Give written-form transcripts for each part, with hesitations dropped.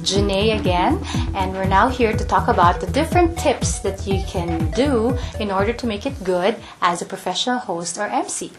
Janae again, and we're now here to talk about the different tips that you can do in order to make it good as a professional host or MC.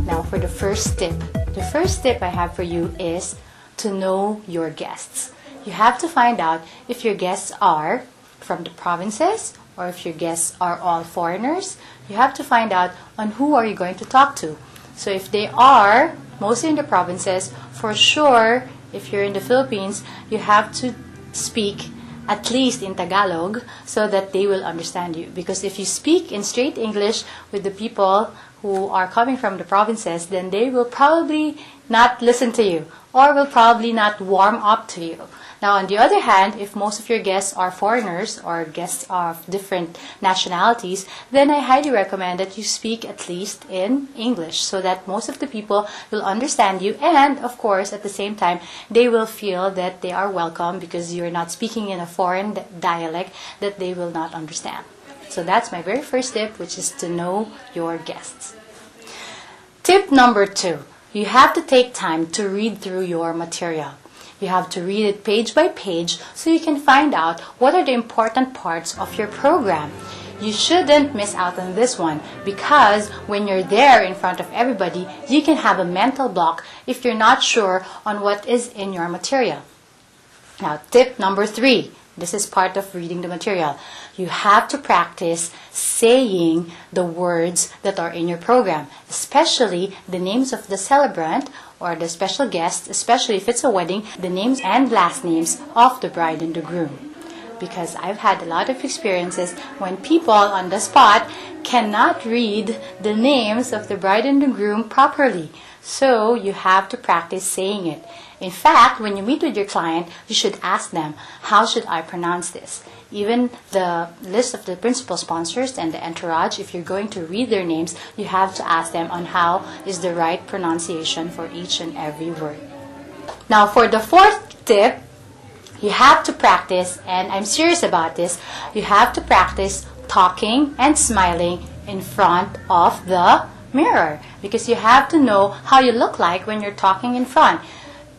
Now for the first tip. The first tip I have for you is to know your guests. You have to find out if your guests are from the provinces or if your guests are all foreigners. You have to find out on who are you going to talk to. So if they are mostly in the provinces, for sure, if you're in the Philippines, you have to speak at least in Tagalog so that they will understand you. Because if you speak in straight English with the people who are coming from the provinces, then they will probably not listen to you or will probably not warm up to you. Now, on the other hand, if most of your guests are foreigners or guests of different nationalities, then I highly recommend that you speak at least in English so that most of the people will understand you, and of course, at the same time, they will feel that they are welcome because you're not speaking in a foreign dialect that they will not understand. So that's my very first tip, which is to know your guests. Tip number 2, you have to take time to read through your material. You have to read it page by page so you can find out what are the important parts of your program. You shouldn't miss out on this one because when you're there in front of everybody, you can have a mental block if you're not sure on what is in your material. Now, tip number 3. This is part of reading the material. You have to practice saying the words that are in your program, especially the names of the celebrant or the special guest, especially if it's a wedding, the names and last names of the bride and the groom. Because I've had a lot of experiences when people on the spot cannot read the names of the bride and the groom properly. So you have to practice saying it. In fact, when you meet with your client, you should ask them, how should I pronounce this? Even the list of the principal sponsors and the entourage, if you're going to read their names, you have to ask them on how is the right pronunciation for each and every word. Now, for the 4th tip, you have to practice, and I'm serious about this, you have to practice talking and smiling in front of the mirror, because you have to know how you look like when you're talking in front.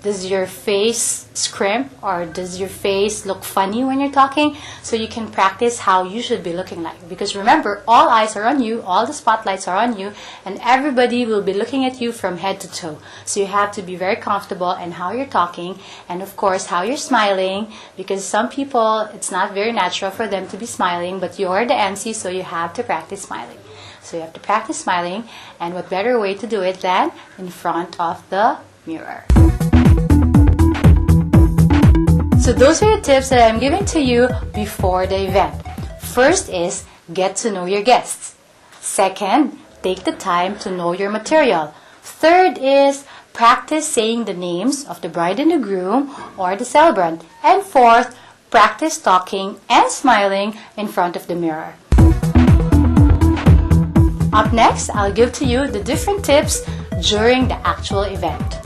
Does your face scrimp or does your face look funny when you're talking? So you can practice how you should be looking like. Because remember, all eyes are on you, all the spotlights are on you, and everybody will be looking at you from head to toe. So you have to be very comfortable in how you're talking and of course how you're smiling, because some people, it's not very natural for them to be smiling, but you're the MC, so you have to practice smiling. So you have to practice smiling, and what better way to do it than in front of the mirror. So those are the tips that I'm giving to you before the event. First is get to know your guests. Second, take the time to know your material. Third is practice saying the names of the bride and the groom or the celebrant. And fourth, practice talking and smiling in front of the mirror. Up next, I'll give to you the different tips during the actual event.